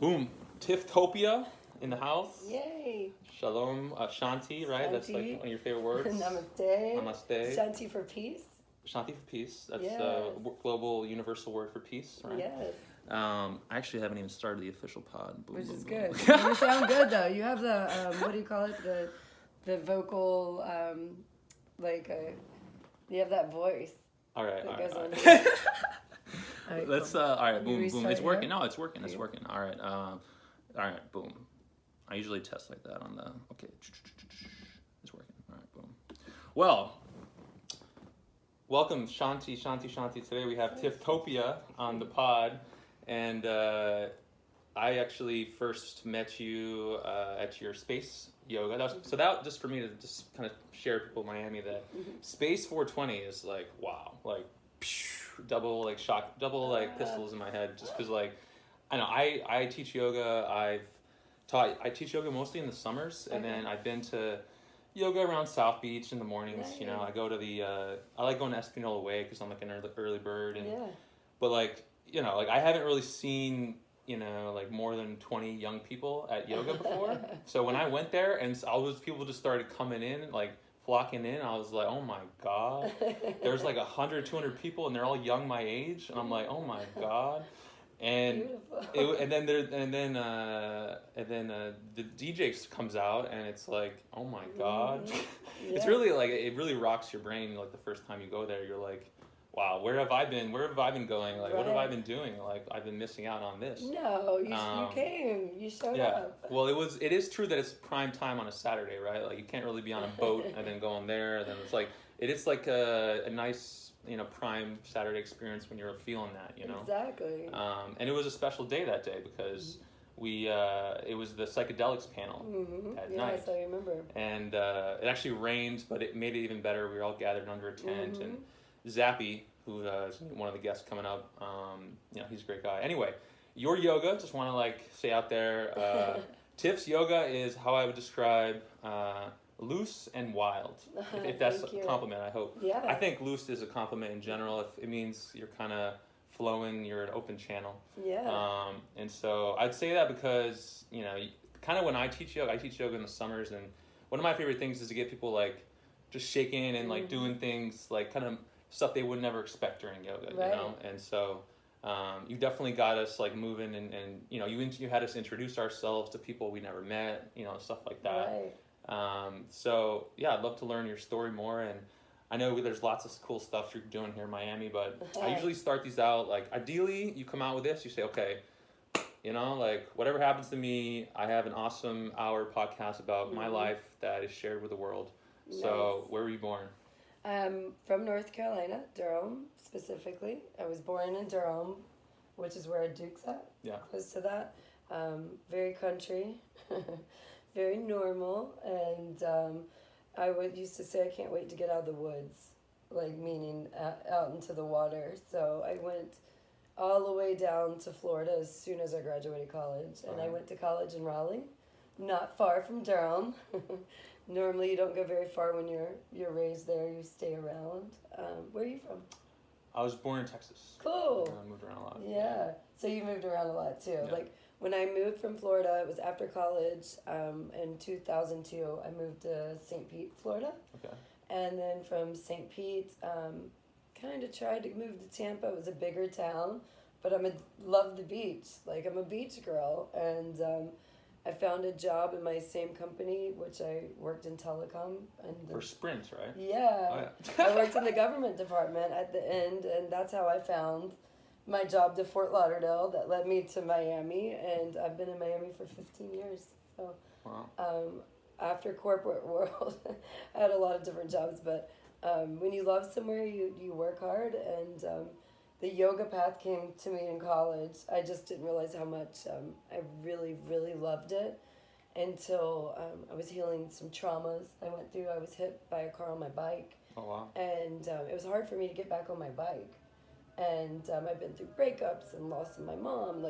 Boom. Tifftopia in the house. Yay. Shalom. Shanti, right? Shanti. That's like one of your favorite words. Namaste. Namaste. Shanti for peace. Shanti for peace. That's Yes. global universal word for peace, right? Yes. I actually haven't even started the official pod. Boom, Which boom, is boom. good. You sound good though. You have the what do you call it? The vocal you have that voice. All right. that All goes right. on All here. right. All right, Let's cool. all right. You Boom, boom. restart It's working. here? No, it's working. It's Yeah. working. All right. All right. Boom. I usually test like that on the. Okay. It's working. All right. Boom. Well, welcome, Shanti. Today we have Tifftopia on the pod, and I actually first met you at your space yoga. That just for me to just kind of share with people in Miami that Space 420 is like wow, like double pistols in my head just because like I know I teach yoga. I teach yoga mostly in the summers, and then I've been to yoga around South Beach in the mornings. Nice. You know, I go to the I like going to Espanola Way because I'm like an early bird, and Yeah. but like you know like I haven't really seen like more than 20 young people at yoga before. So when I went there and all those people just started coming in, like flocking in, I was like, oh my God. There's like 100, 200 people and they're all young my age. And I'm like, oh my God. And then the DJ comes out and it's like, oh my God. Yeah. It's really like, it really rocks your brain. Like the first time you go there, you're like, wow, where have I been going? Like, what have I been doing? Like, I've been missing out on this. No, you came. You showed up. Well, it is true that it's prime time on a Saturday, right? Like, you can't really be on a boat and then go on there. And then it's like, it is like a nice, prime Saturday experience when you're feeling that, Exactly. And it was a special day that day because it was the psychedelics panel at night. Yes, I remember. And it actually rained, but it made it even better. We were all gathered under a tent and Zappy, who is one of the guests coming up, he's a great guy. Anyway, your yoga, just want to say out there, Tiff's yoga is how I would describe loose and wild. If that's a compliment, I hope. Yeah. I think loose is a compliment in general. If it means you're kind of flowing, you're an open channel. Yeah. And so I'd say that because, kind of when I teach yoga in the summers, and one of my favorite things is to get people just shaking and doing things kind of stuff they would never expect during yoga, right. And so you definitely got us moving and you had us introduce ourselves to people we never met, stuff like that. Right. So yeah, I'd love to learn your story more, and I know there's lots of cool stuff you're doing here in Miami, but I usually start these out ideally you come out with this, you say, okay, whatever happens to me, I have an awesome hour podcast about my life that is shared with the world. Nice. So where were you born? From North Carolina, Durham specifically. I was born in Durham, which is where Duke's at. Yeah. Close to that. Very country, very normal, and I used to say I can't wait to get out of the woods, meaning out into the water. So I went all the way down to Florida as soon as I graduated college, and I went to college in Raleigh, not far from Durham. Normally, you don't go very far when you're raised there. You stay around. Where are you from? I was born in Texas. Cool. I moved around a lot. Yeah. So you moved around a lot too. Yeah. When I moved from Florida, it was after college. In 2002, I moved to St. Pete, Florida. Okay. And then from St. Pete, kind of tried to move to Tampa. It was a bigger town, but love the beach. I'm a beach girl, and I found a job in my same company, which I worked in telecom. For Sprint, right? Yeah. Oh, yeah. I worked in the government department at the end, and that's how I found my job to Fort Lauderdale that led me to Miami, and I've been in Miami for 15 years. So wow. After corporate world, I had a lot of different jobs, but when you love somewhere, you work hard, and the yoga path came to me in college. I just didn't realize how much I really, really loved it until I was healing some traumas I went through. I was hit by a car on my bike. Oh, wow. And it was hard for me to get back on my bike. And I've been through breakups and loss of my mom.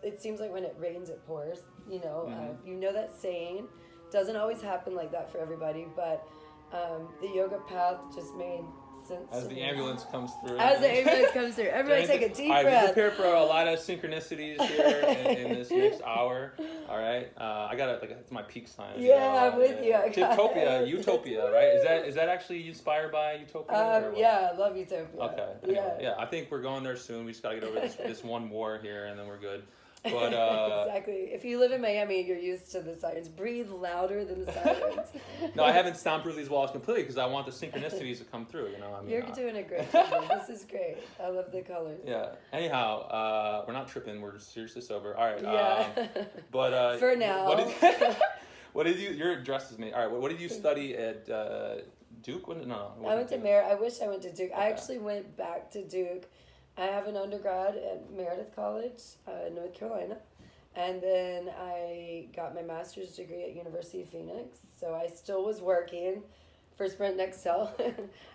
It seems like when it rains, it pours. You know that saying. Doesn't always happen like that for everybody, but the yoga path just made sense. As to the me. ambulance comes through. As the ambulance comes through, everybody take a deep all right, breath. be prepared for a lot of synchronicities here in this next hour. All right, I got it's my peak sign. Yeah, I'm with you. I got Tiftopia, it. Utopia, right? Is that actually inspired by Utopia? Or what? Yeah, I love Utopia. Okay. Anyway, yeah, I think we're going there soon. We just got to get over this one war here, and then we're good. But exactly. If you live in Miami, you're used to the sirens. Breathe louder than the sirens. No, I haven't soundproofed these walls completely because I want the synchronicities to come through. You know, I mean, You're doing a great job. This is great. I love the colors. Yeah. Anyhow, we're not tripping. We're seriously sober. All right. Yeah. But for now. What did you? Your dress is me. All right. What did you study at Duke? No. I went to Merritt. I wish I went to Duke. Okay. I actually went back to Duke. I have an undergrad at Meredith College, North Carolina, and then I got my master's degree at University of Phoenix. So I still was working for Sprint Nextel.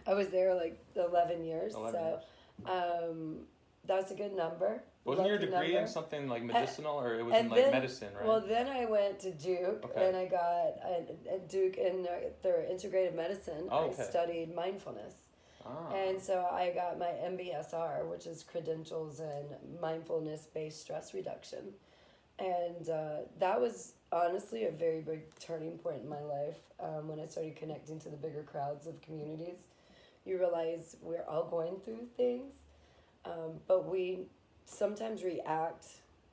I was there like 11 years. 11 years. That's a good number. Wasn't your Lucky degree number. in something like medicinal, or it was And in like then- medicine, right? Well, then I went to Duke, Okay. and I got at Duke in their integrative medicine. Oh, okay. I studied mindfulness. Ah. And so I got my MBSR, which is Credentials in Mindfulness-Based Stress Reduction. And that was honestly a very big turning point in my life when I started connecting to the bigger crowds of communities. You realize we're all going through things, but we sometimes react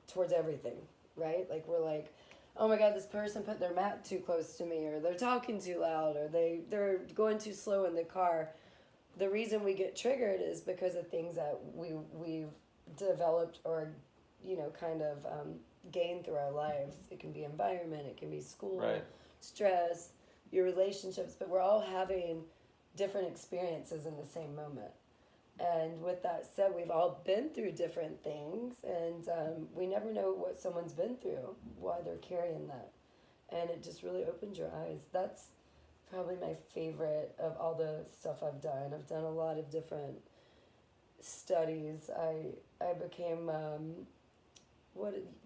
towards everything, right? Like we're like, oh my God, this person put their mat too close to me, or they're talking too loud, or they're going too slow in the car. The reason we get triggered is because of things that we've developed or, kind of gained through our lives. It can be environment, it can be school, Right. stress, your relationships, but we're all having different experiences in the same moment. And with that said, we've all been through different things, and we never know what someone's been through, why they're carrying that. And it just really opens your eyes. That's probably my favorite of all the stuff I've done. I've done a lot of different studies. I became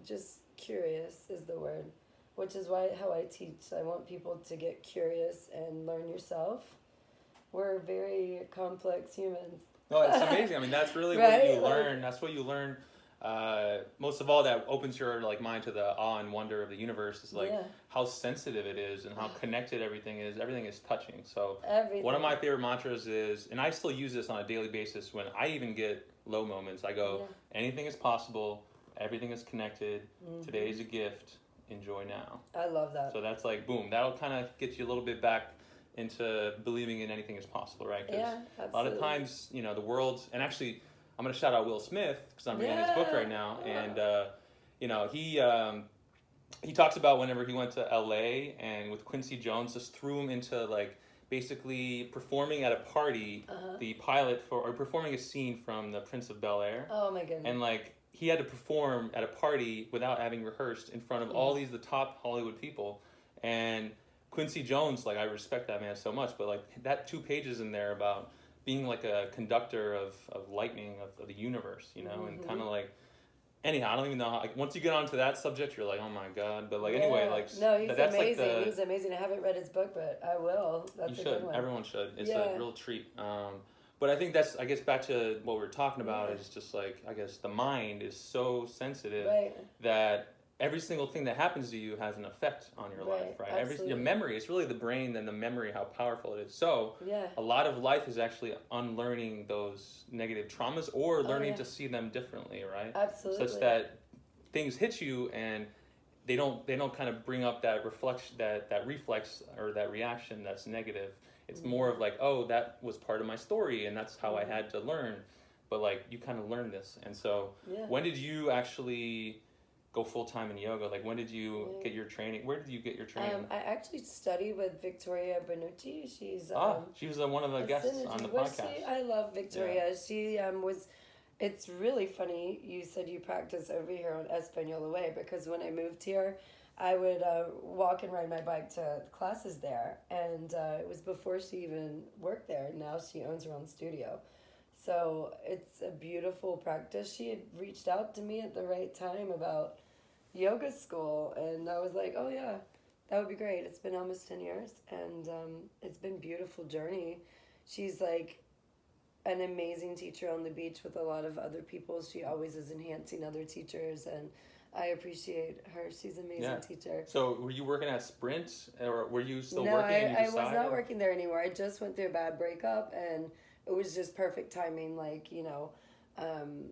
just curious is the word, which is how I teach. I want people to get curious and learn yourself. We're very complex humans. No, it's amazing. I mean, that's really Right? what you learn. That's what you learn. Most of all, that opens your mind to the awe and wonder of the universe. Is Yeah. how sensitive it is and how connected everything is. Everything is touching. So Everything. one of my favorite mantras is, and I still use this on a daily basis when I even get low moments. I go, anything is possible. Everything is connected. Mm-hmm. Today is a gift. Enjoy now. I love that. So that's like boom. That'll kind of get you a little bit back into believing in anything is possible, right? 'Cause Yeah, a lot absolutely. of times, the world, and actually, I'm going to shout out Will Smith because I'm reading his book right now, and he talks about whenever he went to LA and with Quincy Jones just threw him into basically performing at a party, the pilot or performing a scene from The Prince of Bel-Air, Oh my goodness. and he had to perform at a party without having rehearsed in front of all the top Hollywood people, and Quincy Jones, I respect that man so much, but that 2 pages in there about being a conductor of lightning of the universe, and kind of anyhow, I don't even know how, once you get onto that subject, you're like, oh my God, but anyway, no, he's that's amazing. He's amazing. I haven't read his book, but I will. That's you a good should. one. Everyone should. It's a real treat. But I think I guess back to what we were talking about is just I guess the mind is so sensitive that every single thing that happens to you has an effect on your life, right? Your memory, it's really the brain and the memory, how powerful it is. So a lot of life is actually unlearning those negative traumas or learning to see them differently, right? Absolutely. Such that things hit you and they don't kind of bring up that reflection, that reflex or that reaction that's negative. It's more of oh, that was part of my story and that's how I had to learn. But you kind of learned this. And so when did you actually go full-time in yoga? When did you get your training? Where did you get your training? I actually studied with Victoria Bernucci. She's she was one of the guests on the podcast. I love Victoria. She was. It's really funny you said you practice over here on Espanola Way, because when I moved here, I would walk and ride my bike to classes there, and it was before she even worked there. Now she owns her own studio. So it's a beautiful practice. She had reached out to me at the right time about yoga school, and I was like, oh yeah, that would be great. It's been almost 10 years, and it's been a beautiful journey. She's an amazing teacher on the beach with a lot of other people. She always is enhancing other teachers, and I appreciate her. She's an amazing teacher. So were you working at Sprint, or were you still No, working and you I was decided? not working there anymore. I just went through a bad breakup, and it was just perfect timing. Like, um,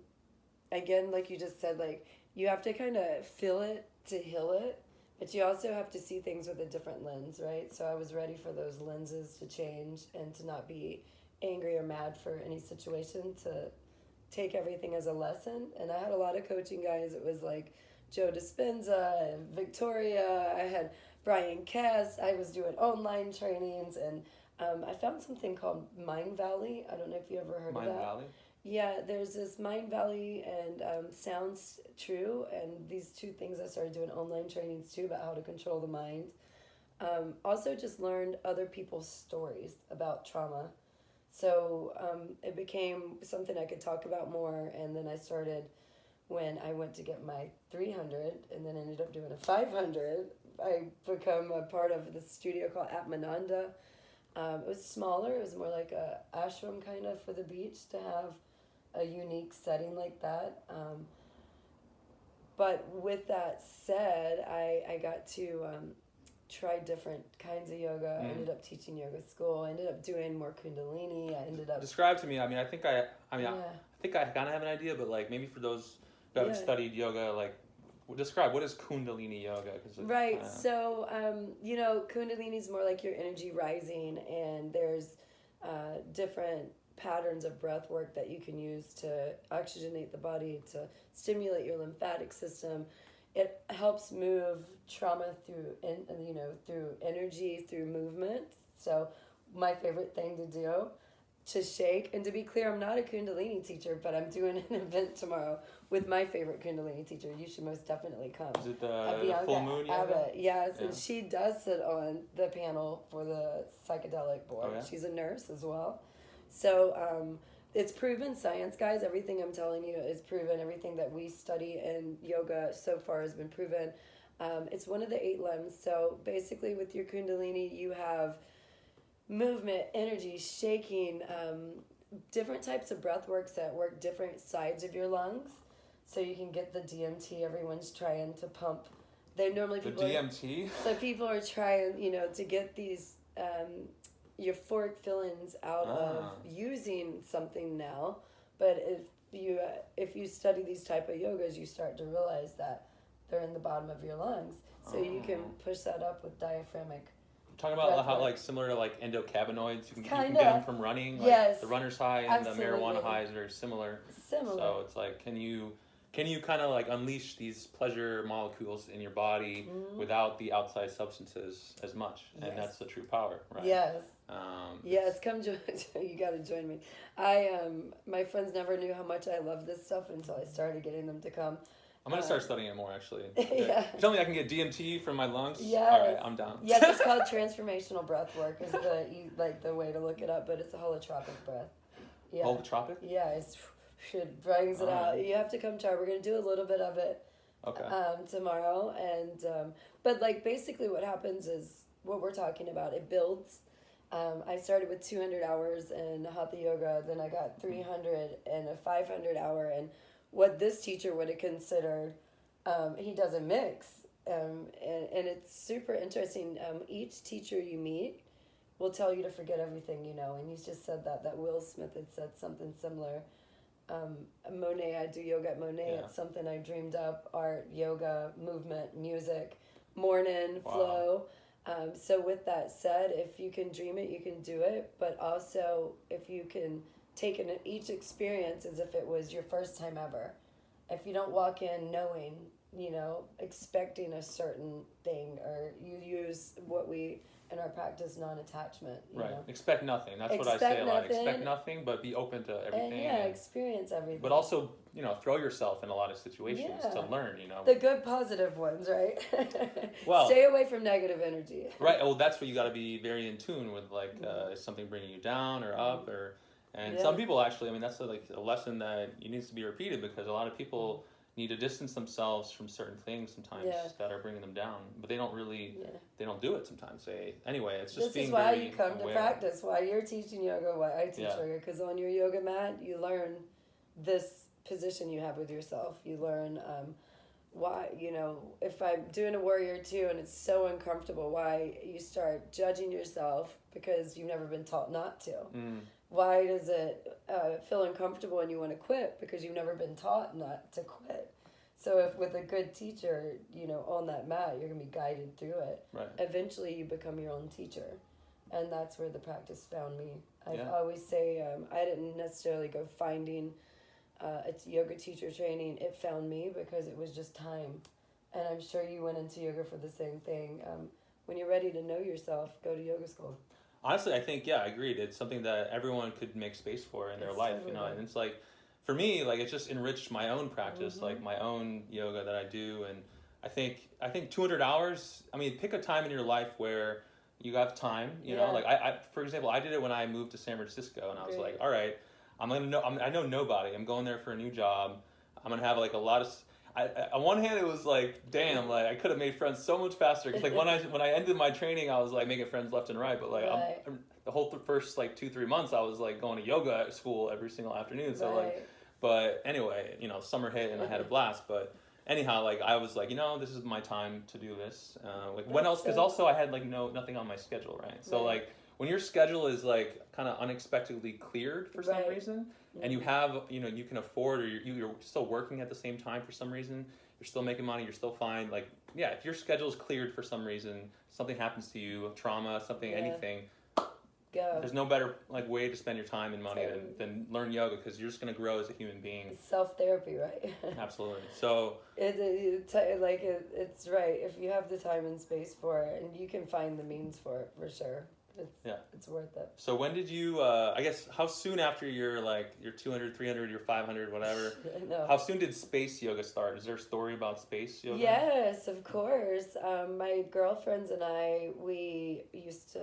again, like you just said, like you have to kind of feel it to heal it, but you also have to see things with a different lens, right? So I was ready for those lenses to change and to not be angry or mad for any situation, to take everything as a lesson. And I had a lot of coaching guys. It was like Joe Dispenza and Victoria. I had Brian Cass. I was doing online trainings, and I found something called Mind Valley. I don't know if you ever heard Mind of that. Valley? Yeah, there's this Mind Valley and Sounds True, and these two things I started doing online trainings too about how to control the mind. Also, just learned other people's stories about trauma. So it became something I could talk about more, and then I started when I went to get my 300 and then ended up doing a 500. I become a part of this studio called Atmananda. It was smaller. It was more like a ashram kind of for the beach to have a unique setting like that. But with that said, I got to try different kinds of yoga. I ended up teaching yoga school. I ended up doing more Kundalini. I ended up Describe to me. I think I yeah. think I kind of have an idea, but like maybe for those who haven't studied yoga, like describe what is Kundalini yoga? Right. So Kundalini is more like your energy rising, and there's different patterns of breath work that you can use to oxygenate the body, to stimulate your lymphatic system. It helps move trauma through energy, through movement. So my favorite thing to do, to shake. And to be clear, I'm not a Kundalini teacher, but I'm doing an event tomorrow with my favorite Kundalini teacher. You should most definitely come. Is it the full moon yoga? Abbott. Yes, yeah. And she does sit on the panel for the psychedelic board. Oh, yeah? She's a nurse as well. So it's proven science, guys. Everything I'm telling you is proven. Everything that we study in yoga so far has been proven. It's one of the 8 limbs. So basically with your Kundalini, you have movement, energy, shaking, different types of breath works that work different sides of your lungs. So you can get the DMT. Everyone's trying to pump. They normally people the DMT. So people are trying, to get these euphoric feelings out of using something now. But if you study these type of yogas, you start to realize that they're in the bottom of your lungs. So you can push that up with diaphragmic. Talking about how like similar to like endocannabinoids, you can get them from running. Like yes, the runner's high and absolutely. The marijuana high is very similar. So it's like, can you kind of like unleash these pleasure molecules in your body without the outside substances as much? And that's the true power, right? Yes. Yes, come join. You got to join me. My friends never knew how much I love this stuff until I started getting them to come. I'm going to start studying it more, actually. Yeah. Tell me I can get DMT from my lungs? Yes. All right, I'm down. Yes, it's called transformational breath work is the way to look it up, but it's a holotropic breath. Yeah. Holotropic? Yeah, it brings it out. You have to come try. We're going to do a little bit of it tomorrow. And but like basically what happens is what we're talking about. It builds. I started with 200 hours in Hatha Yoga, then I got 300 and a 500 hour, and what this teacher would have considered, he does a mix, and it's super interesting. Each teacher you meet will tell you to forget everything you know, and he's just said that Will Smith had said something similar. Monet, I do yoga at Monet. Yeah. It's something I dreamed up: art, yoga, movement, music, morning flow. So with that said, if you can dream it, you can do it. But also, if you can take each experience as if it was your first time ever. If you don't walk in knowing, expecting a certain thing, or you use what we in our practice non-attachment. Right. Expect nothing. That's what I say a lot. Expect nothing, but be open to everything. And experience everything. But also, throw yourself in a lot of situations to learn. The good, positive ones, right? Well, stay away from negative energy. Right. Well, that's what you got to be very in tune with. Like, is something bringing you down or up or. And some people actually, that's like a lesson that needs to be repeated, because a lot of people need to distance themselves from certain things sometimes that are bringing them down, but they don't really they don't do it sometimes. Anyway, it's just this being is why very you come aware. to practice, why you're teaching yoga, why I teach yoga, because on your yoga mat you learn this position you have with yourself. You learn why, if I'm doing a warrior two and it's so uncomfortable, why you start judging yourself because you've never been taught not to. Why does it feel uncomfortable and you want to quit? Because you've never been taught not to quit. So if with a good teacher, on that mat, you're going to be guided through it. Right. Eventually you become your own teacher. And that's where the practice found me. I always say I didn't necessarily go finding a yoga teacher training. It found me because it was just time. And I'm sure you went into yoga for the same thing. When you're ready to know yourself, go to yoga school. Honestly, I think, I agreed. It's something that everyone could make space for in their life, totally. And it's like, for me, like, it just enriched my own practice, like my own yoga that I do. And I think 200 hours, pick a time in your life where you have time, you know, like I, for example, I did it when I moved to San Francisco, and I was like, all right, I know nobody. I'm going there for a new job. I'm going to have like a lot of, on one hand, it was like, damn, like I could have made friends so much faster. Cause like when I ended my training, I was like making friends left and right. But like the whole first like 2-3 months, I was like going to yoga at school every single afternoon. So like, but anyway, summer hit and I had a blast. But anyhow, like I was like, this is my time to do this. Like when else? Because also I had like nothing on my schedule, right? So like when your schedule is like kind of unexpectedly cleared for some reason, and you have, you can afford, or you're still working at the same time for some reason, you're still making money, you're still fine. Like, if your schedule is cleared for some reason, something happens to you, trauma, something, anything, there's no better like way to spend your time and money than learn yoga, because you're just going to grow as a human being. It's self-therapy, right? Absolutely. So it's right. If you have the time and space for it, and you can find the means for it, for sure. It's worth it. So when did you, I guess, how soon after your 200, 300, your 500, whatever, how soon did space yoga start? Is there a story about space yoga? Yes, of course. My girlfriends and I, we used to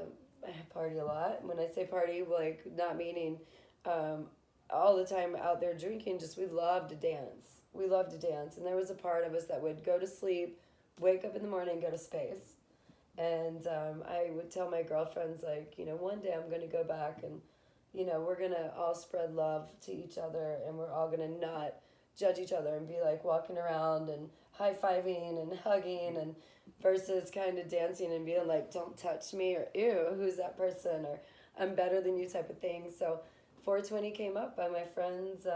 party a lot. When I say party, like not meaning all the time out there drinking, just we loved to dance. We loved to dance. And there was a part of us that would go to sleep, wake up in the morning, go to space. And I would tell my girlfriends, like, one day I'm going to go back and, we're going to all spread love to each other, and we're all going to not judge each other and be like walking around and high-fiving and hugging, and versus kind of dancing and being like, don't touch me, or ew, who's that person, or I'm better than you type of thing. So 420 came up by my friends,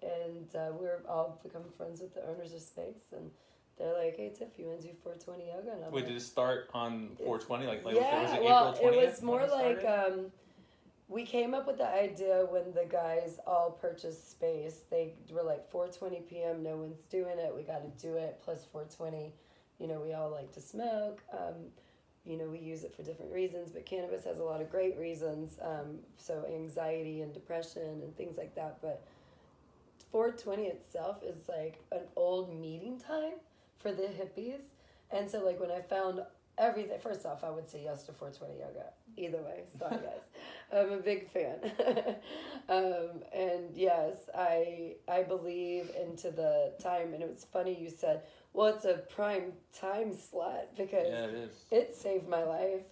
and we're all become friends with the owners of space, and they're like, hey, Tiff, you want to do 420 yoga? And I'm Wait, like, did it start on 420? Like was it well, April 20th? It was more like we came up with the idea when the guys all purchased space. They were like, 4:20 p.m., no one's doing it. We got to do it. Plus 4:20, we all like to smoke. We use it for different reasons, but cannabis has a lot of great reasons. So anxiety and depression and things like that. But 420 itself is like an old meeting time for the hippies. And so like when I found everything, first off, I would say yes to 420 yoga. Either way, sorry guys. I'm a big fan. And yes, I believe into the time. And it was funny you said, well, it's a prime time slot, because it saved my life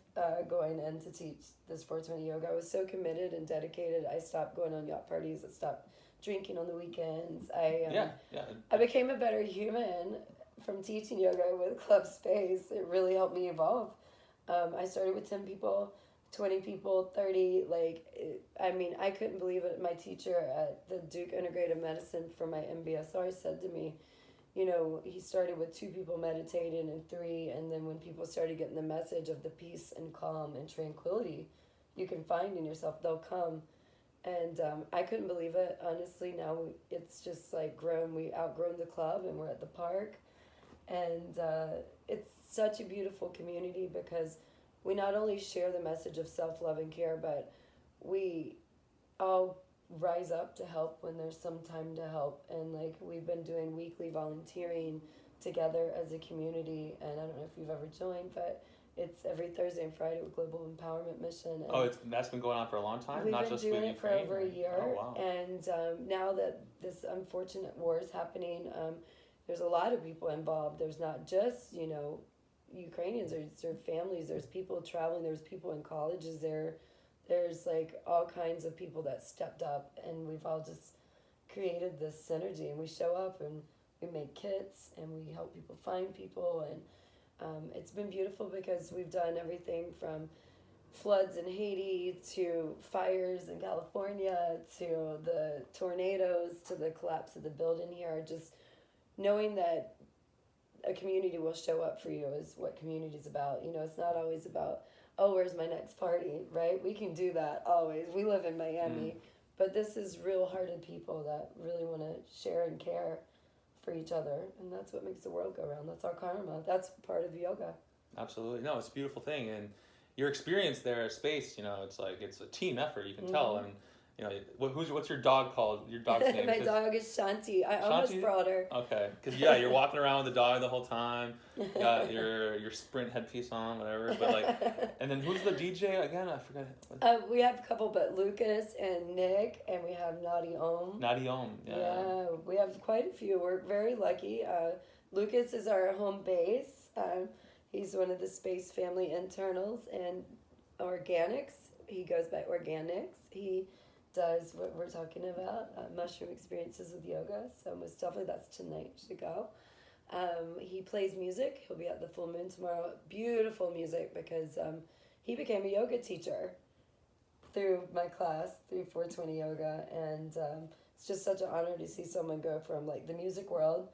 going in to teach this 420 yoga. I was so committed and dedicated. I stopped going on yacht parties. I stopped drinking on the weekends. I became a better human from teaching yoga with Club Space. It really helped me evolve. I started with 10 people, 20 people, 30. I couldn't believe it. My teacher at the Duke Integrative Medicine for my MBSR said to me, he started with 2 people meditating and 3, and then when people started getting the message of the peace and calm and tranquility you can find in yourself, they'll come. And I couldn't believe it. Honestly, now it's just like grown. We outgrown the club, and we're at the park. And it's such a beautiful community, because we not only share the message of self-love and care, but we all rise up to help when there's some time to help. And like we've been doing weekly volunteering together as a community. And I don't know if you've ever joined, but it's every Thursday and Friday with Global Empowerment Mission. And that's been going on for a long time? We've been doing it for over a year. Oh, wow. And now that this unfortunate war is happening, there's a lot of people involved. There's not just, you know, Ukrainians, there's families, there's people traveling, there's people in colleges there. There's like all kinds of people that stepped up, and we've all just created this synergy, and we show up and we make kits and we help people find people, and it's been beautiful because we've done everything from floods in Haiti to fires in California to the tornadoes to the collapse of the building here. Just knowing that a community will show up for you is what community is about. You know, it's not always about, oh, where's my next party, right? We can do that always. We live in Miami, but this is real-hearted people that really want to share and care for each other, and that's what makes the world go round. That's our karma. That's part of yoga. Absolutely. No, it's a beautiful thing. And your experience there at Space, you know, it's like, it's a team effort, you can tell. And, you know, what's your dog called? Your dog's name? My dog is Shanti. I almost brought her. Okay. Because, yeah, you're walking around with the dog the whole time. You got your Sprint headpiece on, whatever. But, like, and then who's the DJ again? I forgot. We have a couple, but Lucas and Nick, and we have Nadi Om. Nadi Om, yeah. Yeah, we have quite a few. We're very lucky. Lucas is our home base. He's one of the Space family internals and organics. He goes by Organics. He does what we're talking about, mushroom experiences with yoga. So most definitely that's tonight. You should go. He plays music. He'll be at the full moon tomorrow. Beautiful music because he became a yoga teacher through my class, through 420 Yoga. And it's just such an honor to see someone go from like the music world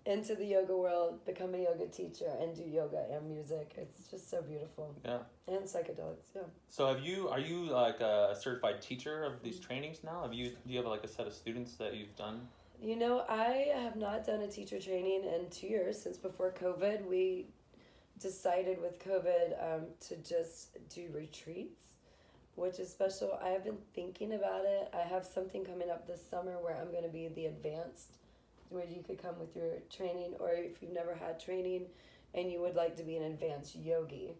into the yoga world, become a yoga teacher, and do yoga and music. It's just so beautiful. Yeah. And psychedelics, yeah. So are you like a certified teacher of these trainings now? Do you have like a set of students that you've done? You know, I have not done a teacher training in 2 years, since before COVID. We decided with COVID to just do retreats, which is special. I have been thinking about it. I have something coming up this summer where I'm going to be the advanced, where you could come with your training, or if you've never had training and you would like to be an advanced yogi.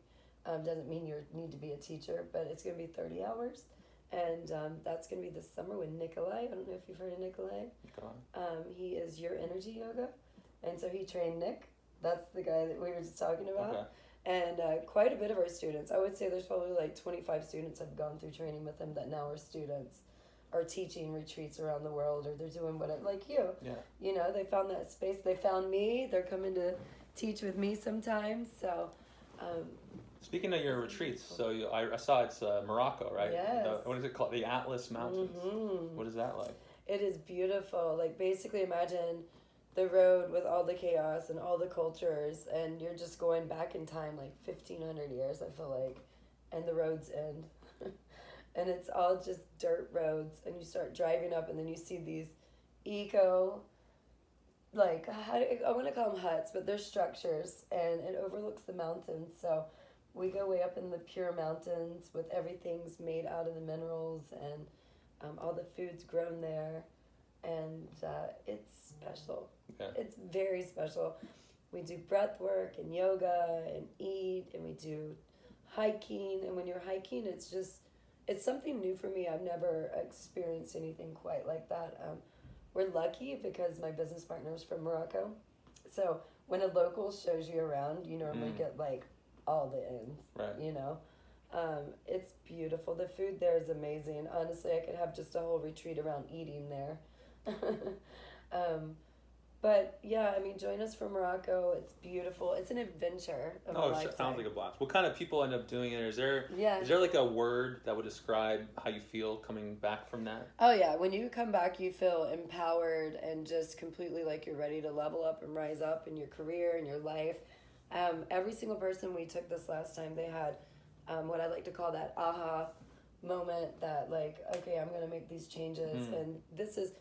Doesn't mean you need to be a teacher, but it's going to be 30 hours. And that's going to be this summer with Nikolai. I don't know if you've heard of Nikolai. He is Your Energy Yoga. And so he trained Nick. That's the guy that we were just talking about. Okay. And quite a bit of our students, I would say there's probably like 25 students have gone through training with him that now are students, are teaching retreats around the world, or they're doing whatever, like you. Yeah. You know, they found that space. They found me. They're coming to teach with me sometimes. So. Speaking of your retreats, so I saw it's Morocco, right? Yes. What is it called? The Atlas Mountains. Mm-hmm. What is that like? It is beautiful. Like, basically imagine the road with all the chaos and all the cultures, and you're just going back in time like 1,500 years, I feel like, and the roads end. And it's all just dirt roads, and you start driving up, and then you see these like, I want to call them huts, but they're structures, and it overlooks the mountains. So we go way up in the pure mountains with everything's made out of the minerals, and all the food's grown there, and it's special. Yeah. It's very special. We do breath work and yoga and eat, and we do hiking, and when you're hiking, it's something new for me. I've never experienced anything quite like that. We're lucky because my business partner is from Morocco. So when a local shows you around, you normally get like all the ins, right. You know? It's beautiful. The food there is amazing. Honestly, I could have just a whole retreat around eating there. But yeah, I mean, join us from Morocco. It's beautiful. It's an adventure of a lifetime. It sounds like a blast. What kind of people end up doing it? Is there like a word that would describe how you feel coming back from that? Oh yeah, when you come back, you feel empowered and just completely like you're ready to level up and rise up in your career and your life. Every single person we took this last time, they had what I like to call that aha moment, that like, okay, I'm going to make these changes, and this is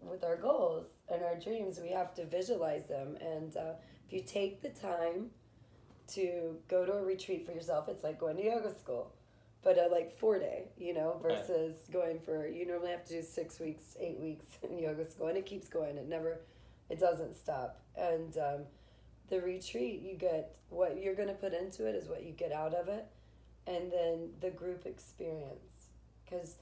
with our goals and our dreams, we have to visualize them. And if you take the time to go to a retreat for yourself, it's like going to yoga school, but a like 4-day, you know, versus going for, you normally have to do 6 weeks, 8 weeks in yoga school, and it keeps going. It doesn't stop. And the retreat, you get what you're going to put into it is what you get out of it, and then the group experience, because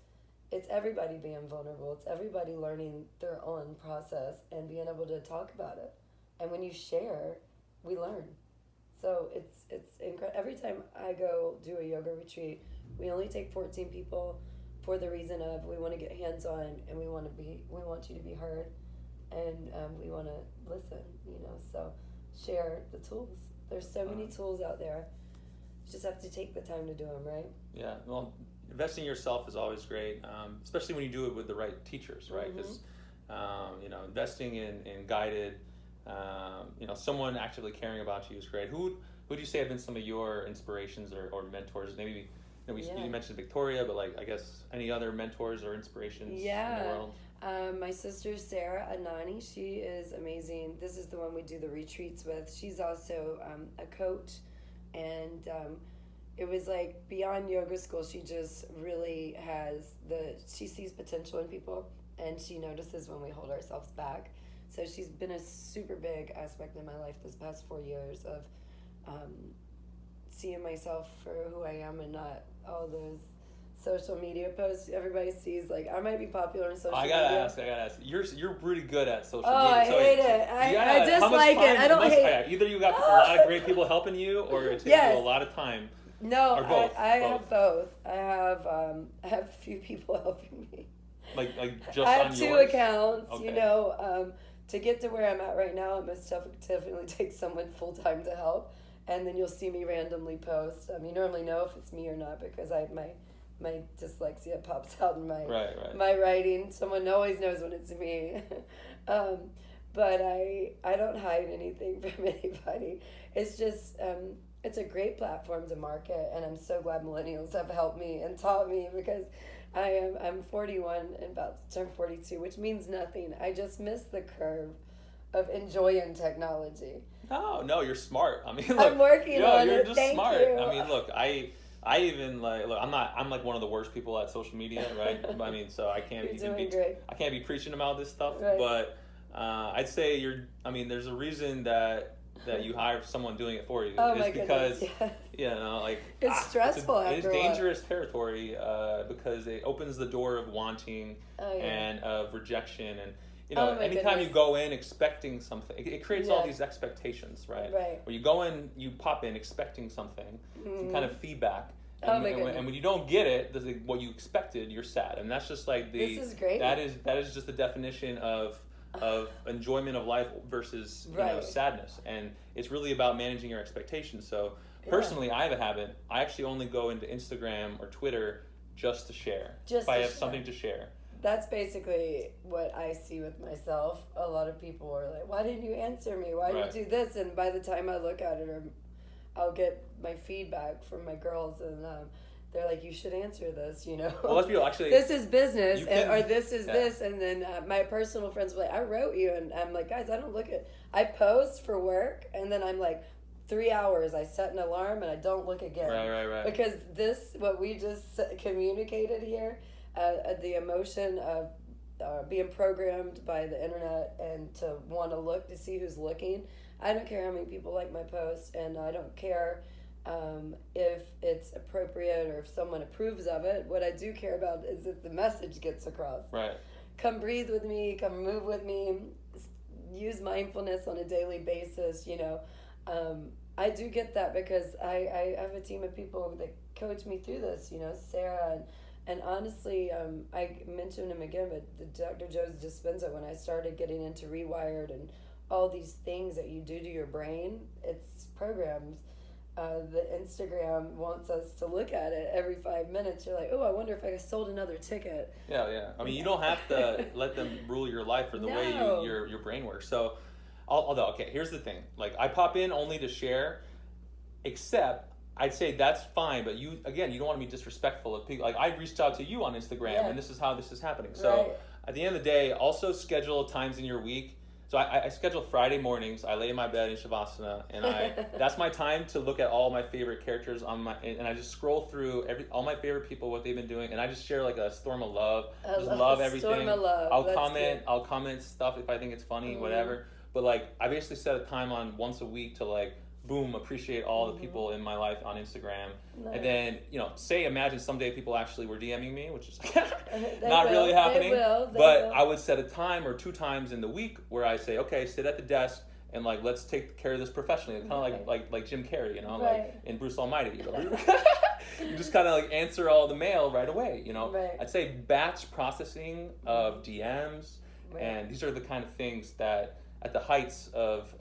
it's everybody being vulnerable. It's everybody learning their own process and being able to talk about it. And when you share, we learn. So it's incredible. Every time I go do a yoga retreat, we only take 14 people for the reason of we want to get hands on and we want you to be heard, and we want to listen. So share the tools. There's so many tools out there. You just have to take the time to do them, right? Yeah. Well, investing in yourself is always great, especially when you do it with the right teachers, right? Because investing in guided, someone actively caring about you is great. Who would you say have been some of your inspirations or mentors? Maybe you mentioned Victoria, but I guess any other mentors or inspirations in the world? My sister Sarah Anani, she is amazing. This is the one we do the retreats with. She's also a coach, and it was beyond yoga school. She just really she sees potential in people, and she notices when we hold ourselves back. So she's been a super big aspect in my life this past 4 years of seeing myself for who I am and not all those social media posts everybody sees. I might be popular on social media. I gotta ask. You're pretty good at social media. I hate it. I dislike it. I don't hate it. Either you got a lot of great people helping you, or it takes you a lot of time. No, or both. I have both. I have a few people helping me. Just I have on 2 yours? accounts. Okay. To get to where I'm at right now, it must definitely take someone full time to help. And then you'll see me randomly post. You normally know if it's me or not because my dyslexia pops out in my writing. Someone always knows when it's me. But I don't hide anything from anybody. It's just it's a great platform to market, and I'm so glad millennials have helped me and taught me because I'm 41 and about to turn 42, which means nothing. I just missed the curve of enjoying technology. No, you're smart. Look, I'm working on you're it. just Thank smart. you. Look, I even I'm one of the worst people at social media, right? So I can't I can't be preaching about this stuff, right. But I'd say there's a reason that you hire someone doing it for you. Oh, it's my because goodness, it's stressful. It's dangerous territory because it opens the door of wanting and of rejection, and anytime you go in expecting something, it creates all these expectations, right? Right. Where you go in, you pop in expecting something, some kind of feedback. And when you don't get it, what you expected, you're sad, and that's just this is great. That is just the definition of enjoyment of life versus sadness, and it's really about managing your expectations. So personally, I have a habit. I actually only go into Instagram or Twitter just to share. If I have something to share. That's basically what I see with myself. A lot of people are like, "Why didn't you answer me? Why did you do this?" And by the time I look at it, I'll get my feedback from my girls, and they're like, "You should answer this," Well, let's be real. Actually, this is business, or this is this, and then my personal friends will be like, "I wrote you," and I'm like, "Guys, I don't look at. I post for work, and then I'm like, 3 hours. I set an alarm, and I don't look again. Right. Because what we just communicated here, the emotion of being programmed by the internet and to want to look to see who's looking. I don't care how many people like my post, and I don't care if it's appropriate or if someone approves of it. What I do care about is if the message gets across. Right. Come breathe with me, come move with me, use mindfulness on a daily basis, I do get that because I have a team of people that coach me through this, Sarah, and honestly, I mentioned him again, but the Dr. Joe's Dispenza, when I started getting into Rewired and all these things that you do to your brain, it's programs. The Instagram wants us to look at it every 5 minutes. You're like, oh, I wonder if I sold another ticket. Yeah. You don't have to let them rule your life or the way your brain works. So, although, okay, here's the thing. I pop in only to share, except I'd say that's fine, but you don't want to be disrespectful of people. I reached out to you on Instagram, and this is how this is happening. So at the end of the day, also schedule times in your week. So I schedule Friday mornings. I lay in my bed in Shavasana, and that's my time to look at all my favorite characters and I just scroll through all my favorite people, what they've been doing, and I just share a storm of love. Love everything. Storm of love. I'll comment stuff if I think it's funny, whatever. But I basically set a time on once a week to boom, appreciate all the people in my life on Instagram. Nice. And then, imagine someday people actually were DMing me, which is not really happening. They will. I would set a time or 2 times in the week where I say, okay, sit at the desk and like let's take care of this professionally. Kind of like Jim Carrey, Right. like in Bruce Almighty. You just kind of like answer all the mail right away. Right. I'd say batch processing of DMs, Right. and these are the kind of things that at the heights of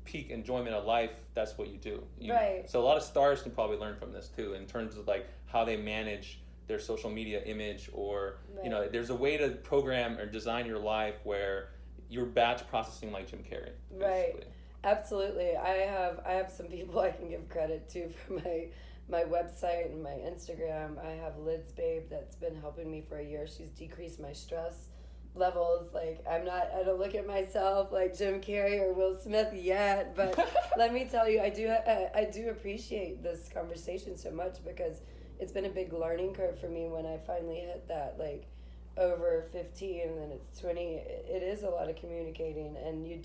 peak enjoyment of life, that's what you do. Right. So a lot of stars can probably learn from this too, in terms of like how they manage their social media image, or Right. there's a way to program or design your life where you're batch processing like Jim Carrey. Right. Basically. Absolutely. I have some people I can give credit to for my website and my Instagram. I have Lids Babe that's been helping me for a year. She's decreased my stress levels. Like I don't look at myself like Jim Carrey or Will Smith yet, but let me tell you, I do appreciate this conversation so much, because it's been a big learning curve for me when I finally hit that like over 15 and then it's 20. It is a lot of communicating, and I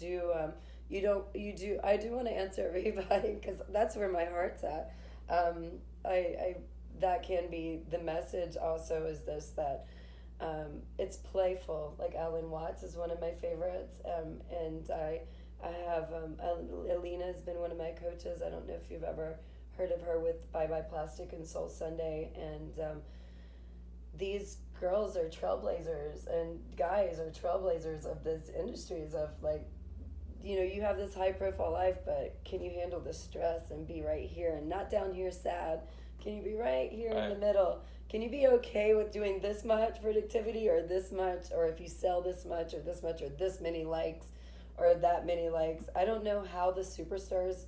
do want to answer everybody, because that's where my heart's at. I that can be the message also, is this, that it's playful. Like Alan Watts is one of my favorites, and I have Alina has been one of my coaches. I don't know if you've ever heard of her with Bye Bye Plastic and Soul Sunday, and these girls are trailblazers, and guys are trailblazers of these industries of like, you have this high profile life, but can you handle the stress and be right here and not down here sad? Can you be right here in the middle? Can you be okay with doing this much productivity or this much, or if you sell this much or this much or this many likes or that many likes? I don't know how the superstars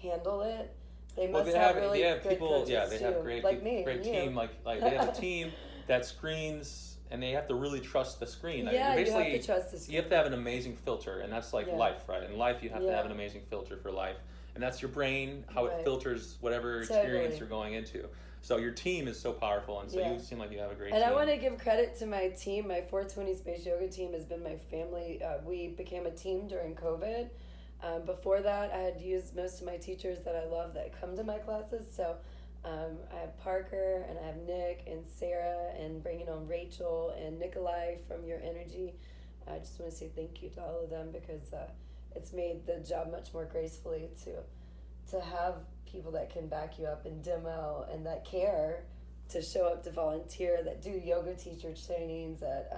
handle it. They must have really good people. coaches Yeah, they too, have great team. Like they have a team that screens, and they have to really trust the screen. Yeah, you have to trust the screen. You have to have an amazing filter, and that's like life, right? In life, you have to have an amazing filter for life, and that's your brain, how it filters whatever experience you're going into. So your team is so powerful, and so you seem like you have a great team. And I want to give credit to my team. My 420 Space Yoga team has been my family. We became a team during COVID. Before that, I had used most of my teachers that I love that come to my classes. So I have Parker, and I have Nick, and Sarah, and bringing on Rachel and Nikolai from Your Energy. I just want to say thank you to all of them, because it's made the job much more gracefully to have people that can back you up and demo, and that care to show up to volunteer, that do yoga teacher trainings, that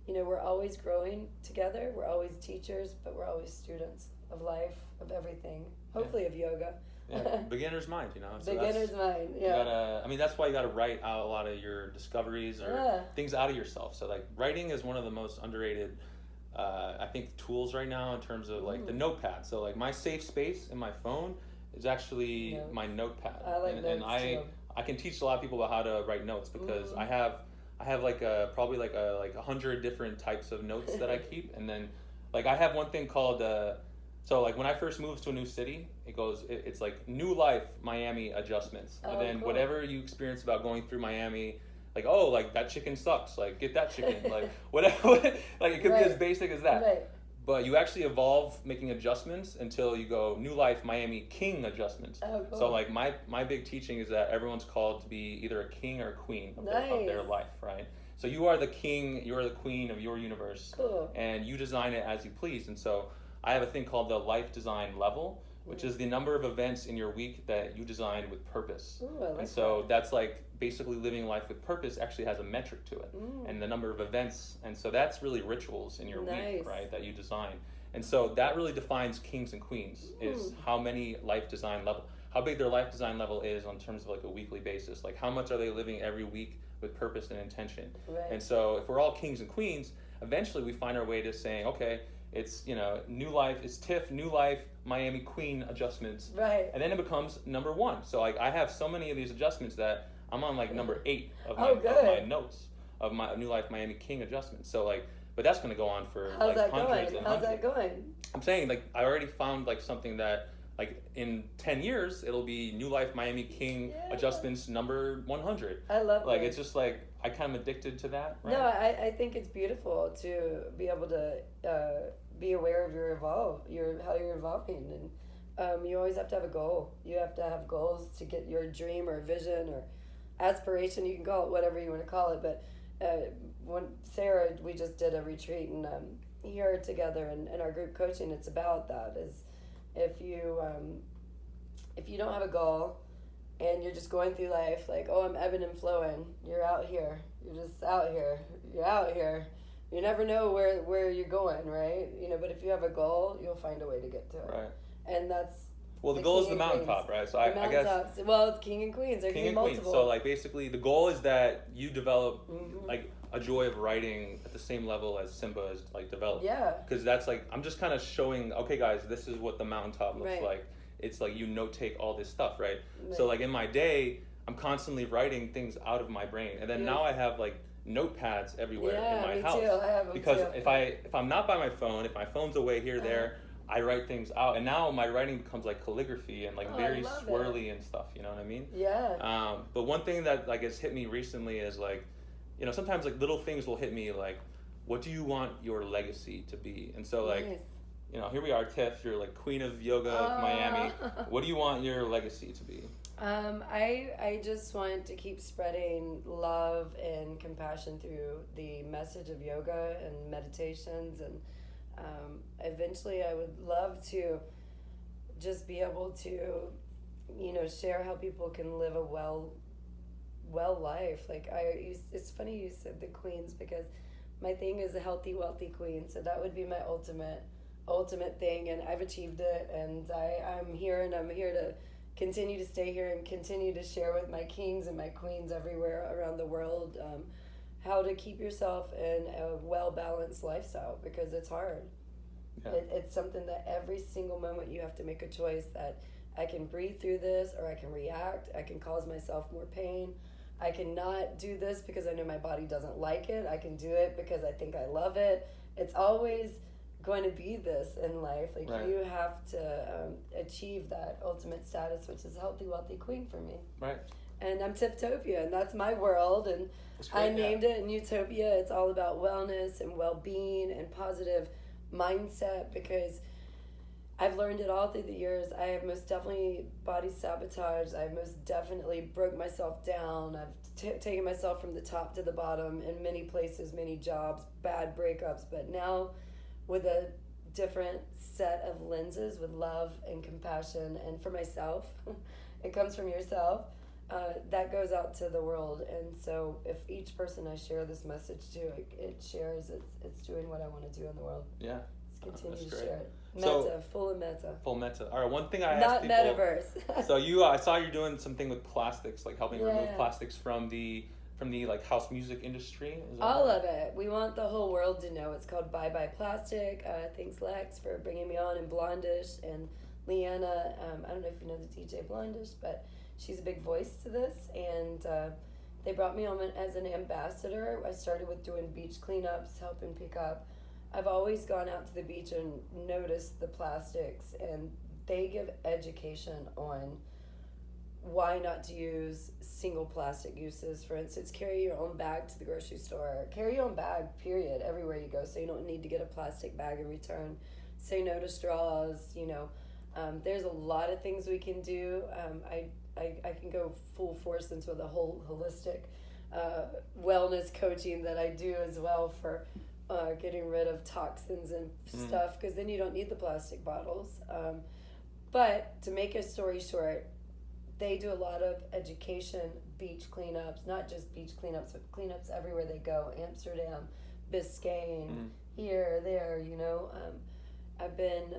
we're always growing together. We're always teachers, but we're always students of life, of everything, hopefully of yoga. Yeah, beginner's mind, So beginner's mind, yeah. That's why you gotta write out a lot of your discoveries or things out of yourself. So like writing is one of the most underrated I think tools right now, in terms of like the notepad. So like my safe space in my phone is actually my notepad. I like notes too. I can teach a lot of people about how to write notes, because I have like probably like 100 different types of notes that I keep, and then like I have one thing called so like when I first moved to a new city, it's like new life Miami adjustments, and then whatever you experience about going through Miami, like like that chicken sucks, like get that chicken, like whatever, like it could be as basic as that. Right. But you actually evolve making adjustments until you go new life Miami king adjustments. Oh, cool. So like my big teaching is that everyone's called to be either a king or a queen of their life, right? So you are the king, you are the queen of your universe, and you design it as you please. And so I have a thing called the life design level, which is the number of events in your week that you designed with purpose. Ooh, I like and so that's like basically living life with purpose actually has a metric to it, and the number of events. And so that's really rituals in your week, right, that you design. And so that really defines kings and queens, is how many life design level, how big their life design level is on terms of like a weekly basis. Like how much are they living every week with purpose and intention. Right. And so if we're all kings and queens, eventually we find our way to saying, okay, it's, new life, it's Tiff, new life, Miami Queen adjustments. Right. And then it becomes number one. So like I have so many of these adjustments that I'm on like number 8 of my notes of my new life Miami King adjustments. So like, but that's going to go on for How's like that hundreds going? and How's hundreds. that going? I'm saying like I already found like something that like in 10 years it'll be new life Miami King adjustments number 100. I love like this. It's just like I kind of addicted to that, right? No, I think it's beautiful to be able to be aware of how you're evolving, and you always have to have a goal. You have to have goals to get your dream or vision or aspiration. You can call it whatever you want to call it, but when Sarah, we just did a retreat, and here together in our group coaching, it's about that. Is if you don't have a goal and you're just going through life like, oh, I'm ebbing and flowing, you're out here, you're just out here, you're out here, you never know where you're going, right? But if you have a goal, you'll find a way to get to it. Right. And that's well, the goal is the mountaintop, right? So I guess well, it's king and queens. There king can be and queen. multiple. So like basically, the goal is that you develop like a joy of writing at the same level as Simba is like developed. Yeah. Because that's like I'm just kind of showing. Okay, guys, this is what the mountaintop looks like. It's like you note take all this stuff, right? So like in my day, I'm constantly writing things out of my brain, and then now I have like notepads everywhere in my house. Too. I have them because too. if I'm not by my phone, if my phone's away here there, I write things out, and now my writing becomes like calligraphy and like very swirly and stuff. You know what I mean? Yeah. But one thing that like has hit me recently is like, sometimes like little things will hit me like, what do you want your legacy to be? And so like. Nice. Here we are, Tiff. You're like queen of yoga of Miami. What do you want your legacy to be? I just want to keep spreading love and compassion through the message of yoga and meditations, and eventually I would love to just be able to, share how people can live a well life. Like it's funny you said the queens, because my thing is a healthy, wealthy queen. So that would be my ultimate thing, and I've achieved it, and I'm here to continue to stay here and continue to share with my kings and my queens everywhere around the world how to keep yourself in a well-balanced lifestyle, because it's hard. It's something that every single moment you have to make a choice that I can breathe through this, or I can react, I can cause myself more pain, I cannot do this because I know my body doesn't like it, I can do it because I think I love it. It's always going to be this in life. Like you have to achieve that ultimate status, which is a healthy, wealthy queen for me. Right. And I'm Tiftopia, and that's my world, and I named it in Utopia. It's all about wellness and well-being and positive mindset, because I've learned it all through the years. I have most definitely body sabotaged. I've most definitely broke myself down. I've taken myself from the top to the bottom in many places, many jobs, bad breakups, but now with a different set of lenses, with love and compassion, and for myself, it comes from yourself, that goes out to the world. And so if each person I share this message to, it shares, it's doing what I want to do in the world. Yeah. Let's continue to share it. Full of meta. Full meta. All right, one thing I Not asked people. metaverse. So I saw you're doing something with plastics, like helping remove plastics from the like house music industry. All of it. We want the whole world to know. It's called Bye Bye Plastic. Thanks Lex for bringing me on, and Blondish and Leanna. I don't know if you know the DJ Blondish, but she's a big voice to this, and they brought me on as an ambassador. I started with doing beach cleanups, helping pick up. I've always gone out to the beach and noticed the plastics, and they give education on why not to use single plastic uses. For instance, carry your own bag to the grocery store. Carry your own bag, period, everywhere you go, so you don't need to get a plastic bag in return. Say no to straws, There's a lot of things we can do. I can go full force into the whole holistic wellness coaching that I do as well for getting rid of toxins and stuff, because then you don't need the plastic bottles. But to make a story short, they do a lot of education, beach cleanups, not just beach cleanups, but cleanups everywhere they go. Amsterdam, Biscayne, here, there, I've been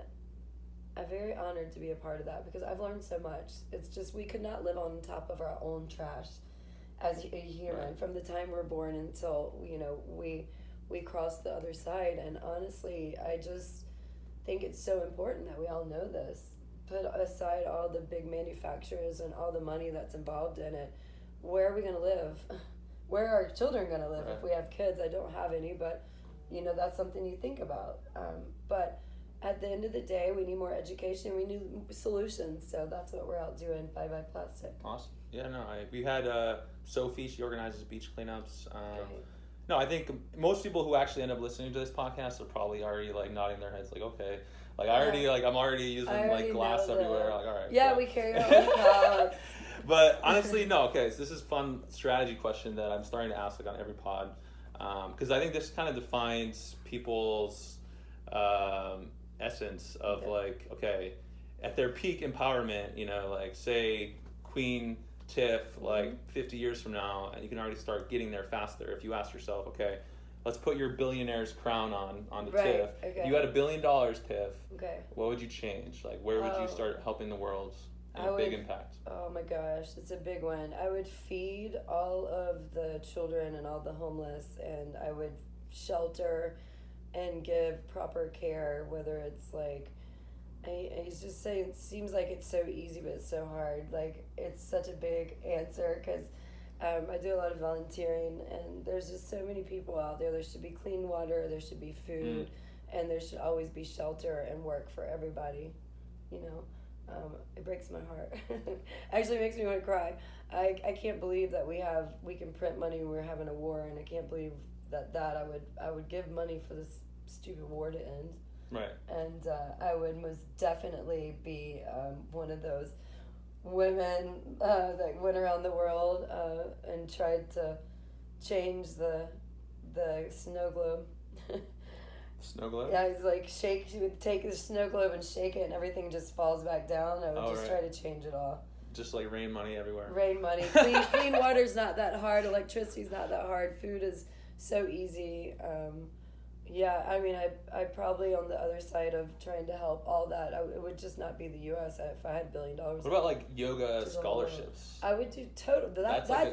very honored to be a part of that, because I've learned so much. It's just, we could not live on top of our own trash as a human from the time we're born until, we cross the other side. And honestly, I just think it's so important that we all know this. Put aside all the big manufacturers and all the money that's involved in it. Where are we going to live? Where are our children going to live if we have kids? I don't have any, but that's something you think about. But at the end of the day, we need more education. We need solutions. So that's what we're out doing. Bye Bye Plastic. Awesome. Yeah, no, we had Sophie. She organizes beach cleanups. No, I think most people who actually end up listening to this podcast are probably already like nodding their heads, like, okay. Like I'm already using like glass everywhere. Like, all right. Yeah, we carry our own cups. But honestly, no. Okay, so this is a fun strategy question that I'm starting to ask like on every pod, because I think this kind of defines people's essence of Yeah. like, okay, at their peak empowerment, you know, like say Queen Tiff, like 50 years from now, and you can already start getting there faster if you ask yourself, okay, let's put your billionaire's crown on the Right, Tiff. okay. If you had $1 billion, Tiff, Okay. what would you change? Like, where would you start helping the world in a big impact? Oh my gosh, it's a big one. I would feed all of the children and all the homeless, and I would shelter and give proper care, whether it's like, I just say it seems like it's so easy, but it's so hard. Like, it's such a big answer because I do a lot of volunteering, and there's just so many people out there. There should be clean water, there should be food, and there should always be shelter and work for everybody, you know. It breaks my heart. Actually, it makes me want to cry. I can't believe that we can print money when we're having a war, and I can't believe that I would give money for this stupid war to end. Right. And I would most definitely be one of those women that went around the world and tried to change the snow globe. Snow globe? Yeah, he's like she would take the snow globe and shake it, and everything just falls back down. I would try to change it all. Just like rain money everywhere. Rain money. Clean water's not that hard. Electricity's not that hard. Food is so easy. Yeah, I mean, I probably on the other side of trying to help all that. It would just not be the U.S. If I had $1 billion. What about like yoga scholarships? I would do total.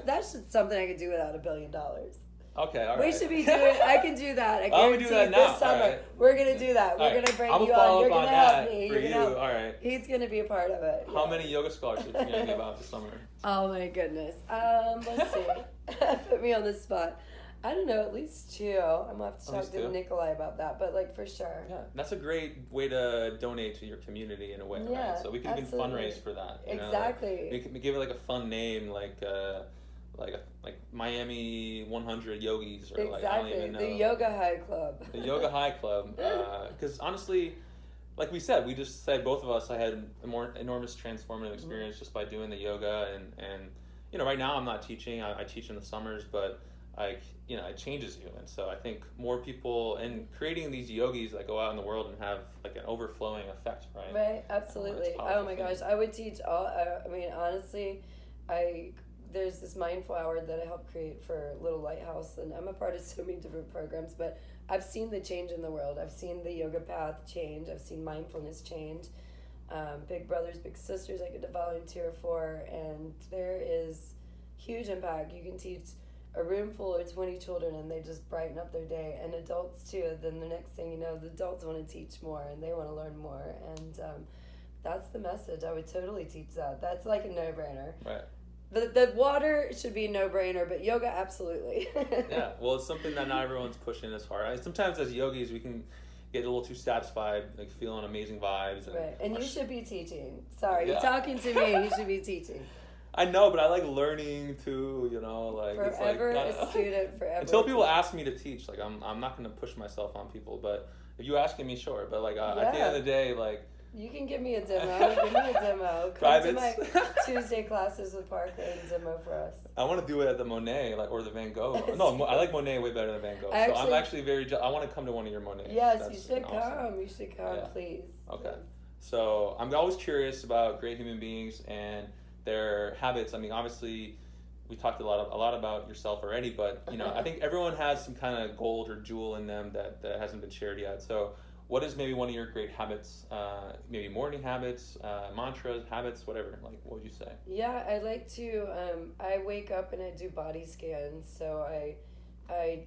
That's something I could do without $1 billion. Okay, all right. We should be doing. I can do that. I Oh, we do that now. This summer Right. we're gonna do that. We're gonna bring you on. You're gonna help me. For you, all right. He's gonna be a part of it. How many yoga scholarships are you gonna give out this summer? Oh my goodness. Let's see. Put me on the spot. I don't know, at least 2. I'm gonna have to talk to Nikolai about that, but like for sure. Yeah, that's a great way to donate to your community in a way, Yeah, right? So we can even fundraise for that. You exactly. Know? Like, we can give it like a fun name, like Miami 100 Yogis, or like I don't even know. The Yoga High Club. The Yoga High Club, because honestly, like we said, we just said both of us, I had a more enormous transformative experience just by doing the yoga, and you know, right now I'm not teaching. I teach in the summers, but you know, it changes you, and so I think more people and creating these yogis that go out in the world and have like an overflowing effect, right? Right, absolutely. Oh my gosh, I would teach all. I mean, honestly, there's this mindful hour that I help create for Little Lighthouse, and I'm a part of so many different programs, but I've seen the change in the world. I've seen the yoga path change. I've seen mindfulness change. Big Brothers, Big Sisters I get to volunteer for, and there is huge impact. You can teach a room full of 20 children and they just brighten up their day, and adults too. Then the next thing you know, the adults want to teach more and they want to learn more, and that's the message. I would totally teach that. That's like a no-brainer. Right. The water should be a no-brainer, but yoga, absolutely. Yeah, well, it's something that not everyone's pushing as hard. Sometimes as yogis, we can get a little too satisfied, like feeling amazing vibes. Right, and you should be teaching. Sorry, you're talking to me. You should be teaching. I know, but I like learning too, you know, like forever it's like, a student, forever. Until people ask me to teach, like I'm not gonna push myself on people, but if you asking me, sure. But like at the end of the day, like you can give me a demo. Give me a demo. Come to my Tuesday classes with Parker and demo for us. I want to do it at the Monet, like, or the Van Gogh. No, I like Monet way better than Van Gogh. So I'm actually I want to come to one of your Monets. Yes, you should come. You should come, please. Okay. So I'm always curious about great human beings and their habits. I mean, obviously, we talked a lot about yourself already, but you know, I think everyone has some kind of gold or jewel in them that hasn't been shared yet. So, what is maybe one of your great habits? Maybe morning habits, mantras, habits, whatever. Like, what would you say? Yeah, I like to. I wake up and I do body scans. So I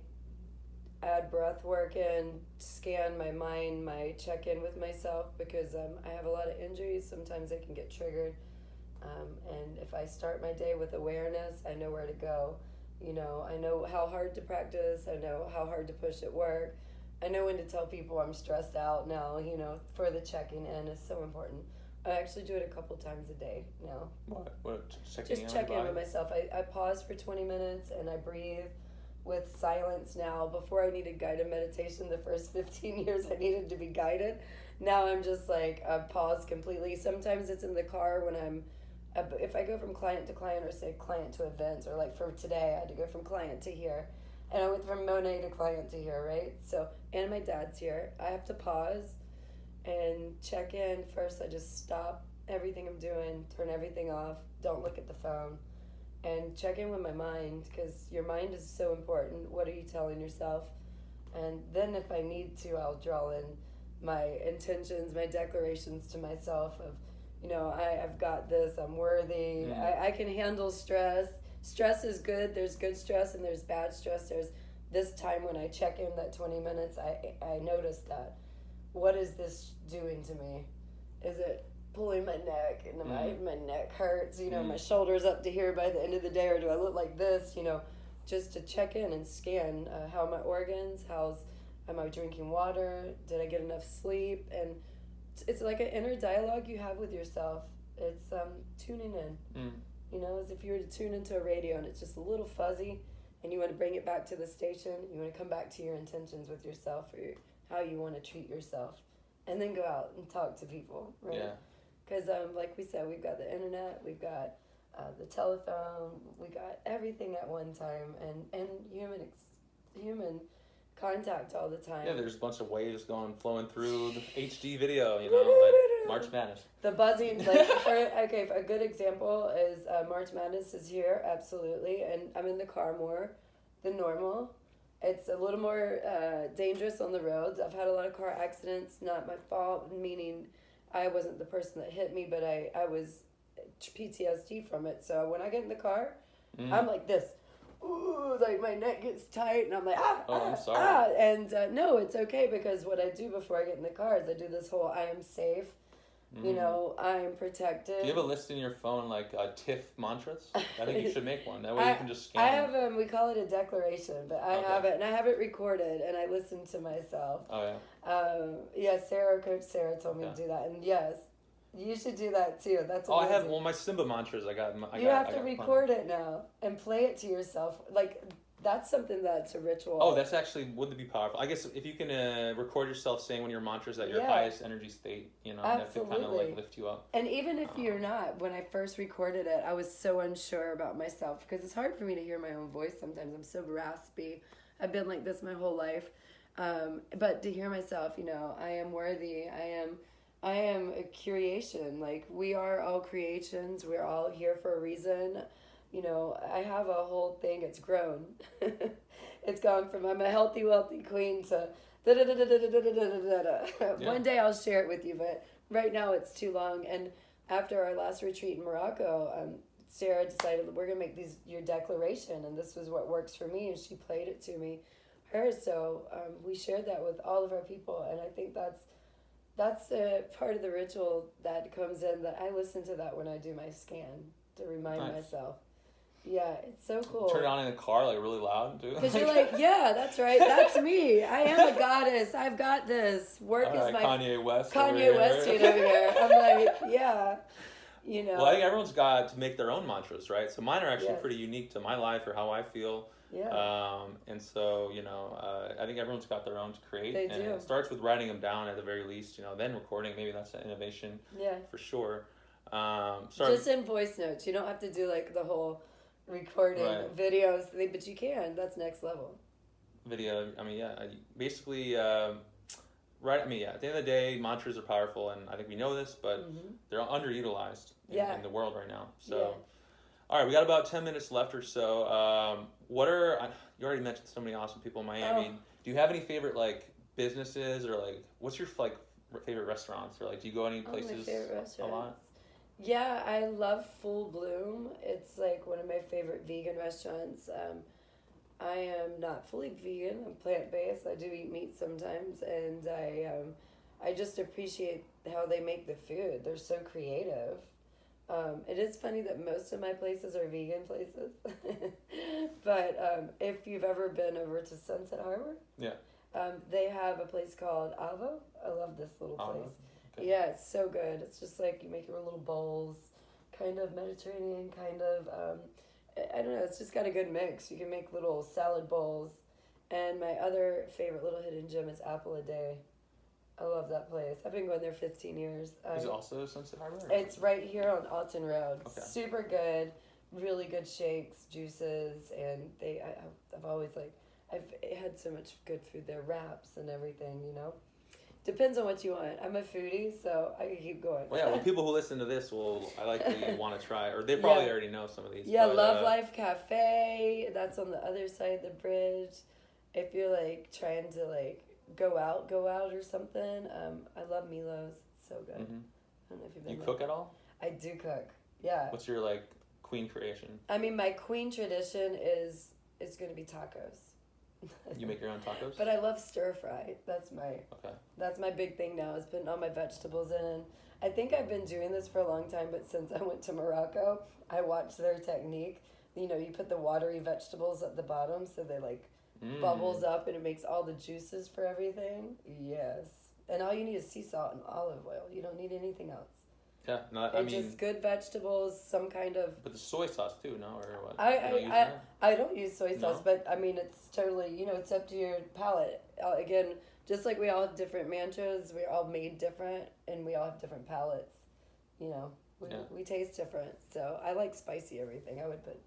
add breath work in, scan my mind, check in with myself, because I have a lot of injuries. Sometimes I can get triggered. And if I start my day with awareness, I know where to go. You know, I know how hard to practice. I know how hard to push at work. I know when to tell people I'm stressed out now, you know, for the checking in is so important. I actually do it a couple times a day now. What just check in with myself. I pause for 20 minutes and I breathe with silence now. Before I needed guided meditation, the first 15 years I needed to be guided. Now I'm just like, I pause completely. Sometimes it's in the car when if I go from client to client, or say client to events, or like for today I had to go from client to here, And I went from Monet to client to here, right? So, and my dad's here. I have to pause and check in. First, I just stop everything I'm doing, turn everything off, don't look at the phone, and check in with my mind, because your mind is so important. What are you telling yourself? And then if I need to, I'll draw in my intentions, my declarations to myself of, I've got this, I'm worthy, I can handle stress. Stress is good. There's good stress and there's bad stress. There's this time when I check in, that 20 minutes, I notice that. What is this doing to me? Is it pulling my neck and my neck hurts, my shoulders up to here by the end of the day, or do I look like this, just to check in and scan how my organs, am I drinking water, did I get enough sleep? And it's like an inner dialogue you have with yourself. It's tuning in, as if you were to tune into a radio and it's just a little fuzzy and you want to bring it back to the station, you want to come back to your intentions with yourself, or how you want to treat yourself, and then go out and talk to people, right? Yeah. Because like we said, we've got the internet, we've got the telephone, we got everything at one time, and human contact all the time. Yeah, there's a bunch of waves flowing through the HD video, like March Madness. The buzzing, like, a good example is March Madness is here, absolutely, and I'm in the car more than normal. It's a little more dangerous on the roads. I've had a lot of car accidents, not my fault, meaning I wasn't the person that hit me, but I was PTSD from it. So when I get in the car, I'm like this. Ooh, like my neck gets tight, and I'm like, I'm sorry. And no, it's okay, because what I do before I get in the car is I do this whole I am safe, I'm protected. Do you have a list in your phone, like TIFF mantras? I think you should make one. That way you can just scan. I have we call it a declaration, but I have it, and I have it recorded, and I listen to myself. Oh, yeah. Coach Sarah told me to do that, and yes, you should do that too. That's amazing. I have my Simba mantras. You have to record it now and play it to yourself. Like, that's something that's a ritual. Oh, that's actually, wouldn't it be powerful? I guess if you can record yourself saying one of your mantras at your highest energy state, that could kind of like lift you up. And even if you're not, when I first recorded it, I was so unsure about myself, because it's hard for me to hear my own voice sometimes. I'm so raspy. I've been like this my whole life. But to hear myself, I am worthy. I am a creation. Like, we are all creations. We're all here for a reason. I have a whole thing. It's grown. It's gone from I'm a healthy, wealthy queen to da-da-da-da-da-da-da-da-da. One day I'll share it with you, but right now it's too long. And after our last retreat in Morocco, Sarah decided we're going to make your declaration, and this was what works for me, and she played it to me. So we shared that with all of our people, and I think that's a part of the ritual that comes in, that I listen to that when I do my scan to remind myself. Yeah, it's so cool. Turn it on in the car, like, really loud, too. Because you're like, yeah, that's right, that's me. I am a goddess. I've got this. Work is my... Kanye West over here. I'm like, yeah, Well, I think everyone's got to make their own mantras, right? So mine are actually pretty unique to my life or how I feel. Yeah. And so, I think everyone's got their own to create. They do. It starts with writing them down at the very least, then recording. Maybe that's an innovation. Yeah. For sure. Just in voice notes. You don't have to do like the whole recording videos, but you can. That's next level. Video. Basically, at the end of the day, mantras are powerful, and I think we know this, but they're underutilized in the world right now. So, all right, we got about 10 minutes left or so. You already mentioned so many awesome people in Miami. Oh. Do you have any favorite, businesses, or, what's your, favorite restaurants? Or, do you go any places my favorite restaurants. A lot? Yeah, I love Full Bloom. It's, one of my favorite vegan restaurants. I am not fully vegan. I'm plant-based. I do eat meat sometimes, and I just appreciate how they make the food. They're so creative. It is funny that most of my places are vegan places, but if you've ever been over to Sunset Harbor, they have a place called Avo. I love this little place. Okay. Yeah, it's so good. It's just like you make your little bowls, kind of Mediterranean, kind of, I don't know, it's just got a good mix. You can make little salad bowls. And my other favorite little hidden gem is Apple a Day. I love that place. I've been going there 15 years. Is it also Sunset Harbor? It's right here on Alton Road. Okay. Super good, really good shakes, juices, and I've always I've had so much good food there, wraps and everything, you know. Depends on what you want. I'm a foodie, so I can keep going. Well, yeah, well, people who listen to this I likely want to try, or they probably already know some of these. Yeah, but, Love Life Cafe. That's on the other side of the bridge. If you're like trying to like go out or something, I love Milo's. It's so good. Mm-hmm. I don't know if you've been You there. cook at all? I do cook. Yeah. What's your like queen creation? I mean, my queen tradition is going to be tacos. You make your own tacos? But I love stir fry. That's my big thing now, is putting all my vegetables in. I think I've been doing this for a long time, but since I went to Morocco, I watched their technique. You know, you put the watery vegetables at the bottom so they like bubbles up and it makes all the juices for everything. Yes. And all you need is sea salt and olive oil. You don't need anything else. Yeah, no, I mean, just good vegetables, some kind of. But the soy sauce too, no, or what? I don't use soy sauce, but I mean it's totally, you know, it's up to your palate. Again, just like we all have different mantras, we're all made different, and we all have different palates. You know, we taste different. So I like spicy everything. I would put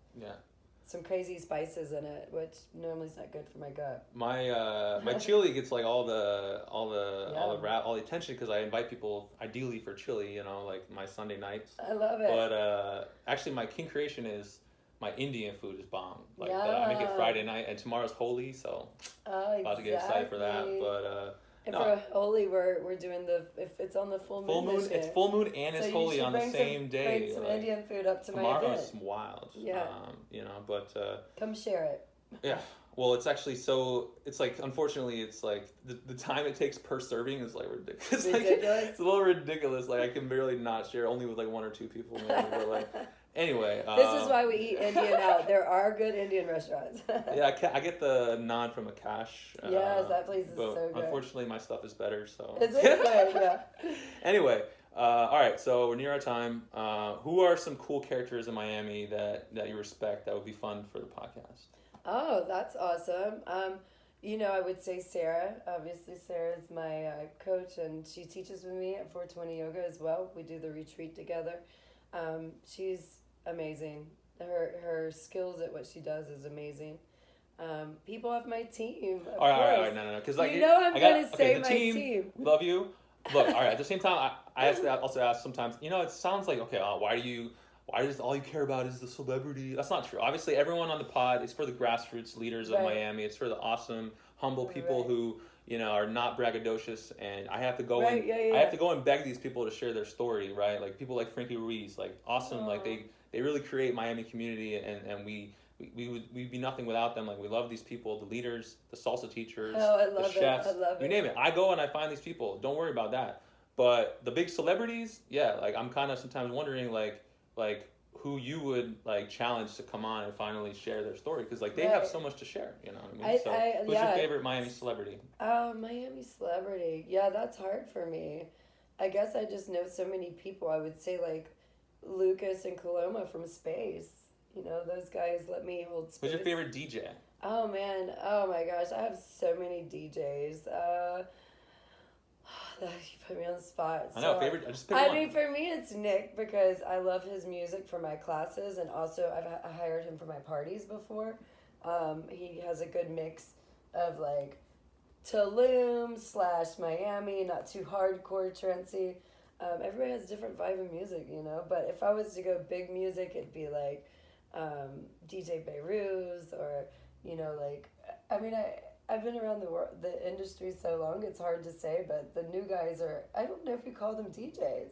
some crazy spices in it, which normally is not good for my gut. My chili gets like all the attention because I invite people ideally for chili, you know, like my Sunday nights. I love it. But actually, my king creation is my Indian food is bomb. Like I make it Friday night, and tomorrow's Holi, so about to get excited for that. But and for Holi, we're doing if it's on the full moon. It's full moon and it's Holi on the same day. Bring some Indian food up to my event. Tomorrow's wild. Yeah. You know, but come share it. Yeah. Well, it's actually it's like, unfortunately, it's like the time it takes per serving is like ridiculous. Ridiculous? It's a little ridiculous. Like I can barely not share, only with like one or two people maybe. But like, anyway. This is why we eat Indian out. There are good Indian restaurants. Yeah, I get the naan from Akash. Yes, that place is so good. Unfortunately, my stuff is better, so. Is it good? Yeah. Anyway, all right, so we're near our time. Who are some cool characters in Miami that you respect that would be fun for the podcast? Oh, that's awesome. You know, I would say Sarah. Obviously, Sarah is my coach, and she teaches with me at 420 Yoga as well. We do the retreat together. She's amazing. Her skills at what she does is amazing. People off my team. All right, no, because like I'm going to say my team. We love you. Look, all right. At the same time, I also ask sometimes. You know, it sounds like why does all you care about is the celebrity? That's not true. Obviously, everyone on the pod is for the grassroots leaders of Miami. It's for the awesome, humble people who, you know, are not braggadocious. And I have to go I have to go and beg these people to share their story, right? Like people like Frankie Ruiz, like awesome, like they really create Miami community, and we'd be nothing without them. Like we love these people, the leaders, the salsa teachers, the chefs, you name it. I go and I find these people. Don't worry about that. But the big celebrities, like I'm kind of sometimes wondering like who you would like challenge to come on and finally share their story, because like they have so much to share, you know what I mean? Who's your favorite Miami celebrity? Miami celebrity. Yeah, that's hard for me. I guess I just know so many people. I would say like Lucas and Coloma from Space. You know, those guys let me hold space. Who's your favorite DJ? Oh man, oh my gosh, I have so many DJs. You put me on the spot. I know, favorite. I just picked one. I mean, for me, it's Nick, because I love his music for my classes, and also I hired him for my parties before. He has a good mix of like Tulum / Miami, not too hardcore trancy. Everybody has a different vibe of music, you know. But if I was to go big music, it'd be like DJ Beirut, or you know, like I've been around the industry so long, it's hard to say, but the new guys I don't know if you call them DJs.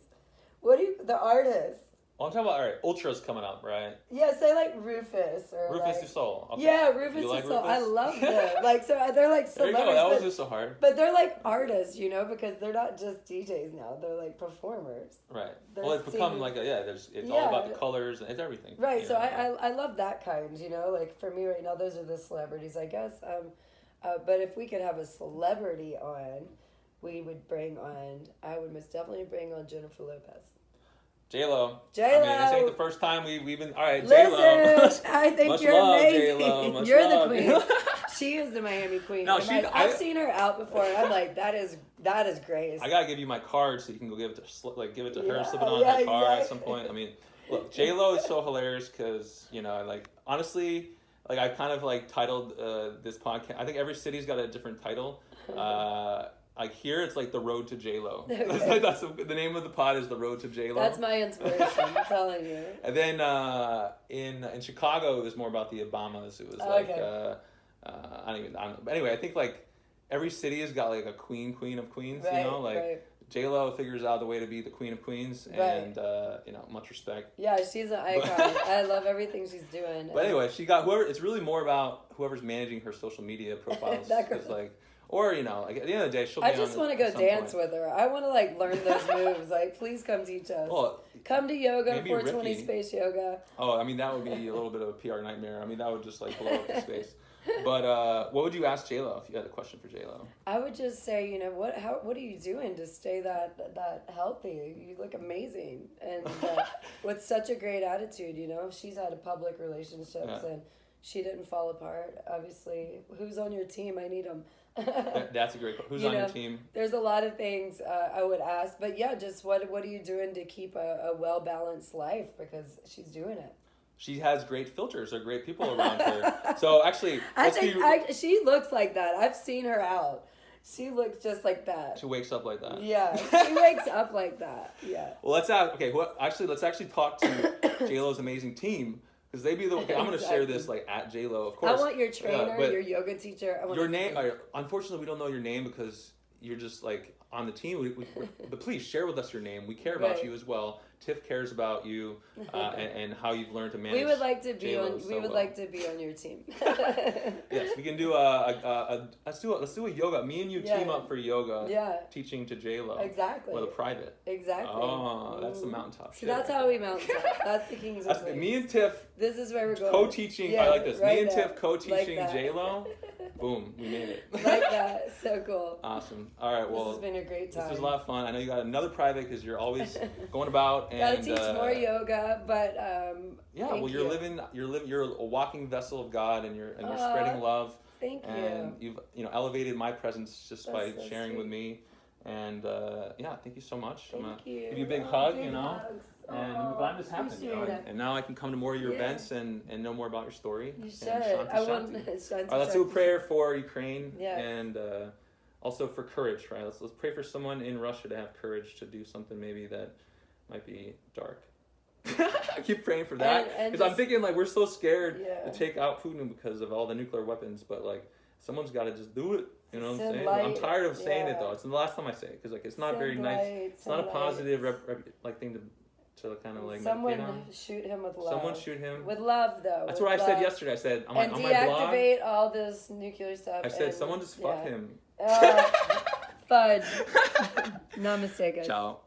The artists? Well, I'm talking about, all right, Ultra's coming up, right? Yeah, say like Rufus. Or Rufus du Sol. Okay. Yeah, Rufus du Sol. I love them. Like, so they're like celebrities. There you go, that wasn't so hard. But they're like artists, you know, because they're not just DJs now. They're like performers. Right. Well, it's become like, it's all about the colors, and it's everything. Right, so I love that kind, you know. Like, for me right now, those are the celebrities, I guess. But if we could have a celebrity on, I would most definitely bring on Jennifer Lopez. J-Lo. J-Lo. I mean, this ain't the first time we've been, all right, J-Lo. Listen, I think much you're love, amazing. J-Lo. You're the queen. She is the Miami queen. No, I've seen her out before, and I'm like, that is Grace. I gotta give you my card so you can go give it to her, slip it on her car at some point. I mean, look, J-Lo is so hilarious because, you know, like, honestly, like I kind of like titled this podcast. I think every city's got a different title. Like here, it's like the Road to J-Lo. Okay. That's the name of the pod is the Road to J-Lo. That's my inspiration. I'm telling you. And then in Chicago, it was more about the Obamas. It was like I don't know. But anyway, I think like every city has got like a queen of queens. Right, you know, like right. J-Lo figures out the way to be the queen of queens, and you know, much respect. Yeah, she's an icon. I love everything she's doing. But anyway, she got whoever. It's really more about whoever's managing her social media profiles. It's like. Or, you know, like at the end of the day, she'll be I just want to go dance with her. I want to, like, learn those moves. Like, please come teach us. Well, come to yoga, 420 space yoga. Oh, I mean, that would be a little bit of a PR nightmare. I mean, that would just, like, blow up the space. But what would you ask J-Lo if you had a question for J-Lo? I would just say, you know, what are you doing to stay that healthy? You look amazing. And with such a great attitude, you know. She's had a public relationships and she didn't fall apart. Obviously, who's on your team? I need them. That's a great question. Who's on your team? There's a lot of things I would ask, but yeah, just what are you doing to keep a well-balanced life, because she's doing it. She has great filters. There are great people around her. So actually, she looks like that. I've seen her out. She looks just like that. She wakes up like that. Yeah, she wakes up like that. Yeah. Well, let's actually talk to J-Lo's amazing team. Because they be the okay. I'm going to share this like at J-Lo, of course. I want your trainer, your yoga teacher. I want your name. Unfortunately, we don't know your name because you're just like on the team. But please share with us your name. We care about you as well. Tiff cares about you and how you've learned to manage. We would like to be like to be on your team. Yes, we can do let's do a yoga. Me and you team up for yoga. Yeah. Teaching to J-Lo. Exactly. With a private. Exactly. Oh, that's the mountaintop. So that's how we mountaintop. That's the king's of queens. Me and Tiff. This is where we're going. Co-teaching. I like this. Right me and Tiff co-teaching like J-Lo. Boom, we made it. Like that. So cool. Awesome. All right, well. This has been a great time. This was a lot of fun. I know you got another private because you're always going about. Gotta teach more yoga, but yeah. Well, you're a walking vessel of God, and you're spreading love. Thank you. And you've elevated my presence just by sharing with me, and yeah, thank you so much. Thank you. Give you a big hug, you know. And I'm glad this happened. You know, and now I can come to more of your events and know more about your story. You should. I want Shanti. All right, let's do a prayer for Ukraine and also for courage. Right, let's pray for someone in Russia to have courage to do something maybe that might be dark. I keep praying for that because I'm thinking like we're so scared to take out Putin because of all the nuclear weapons, but like someone's got to just do it. You know what I'm saying? I'm tired of saying it though. It's the last time I say it because like it's not very nice. It's not a positive like thing to kind of like someone shoot him with love. Someone shoot him with love, though. That's what I said yesterday. I said on my blog. And deactivate all this nuclear stuff. I said someone just fuck him. Fudge. Namaste, guys. Ciao.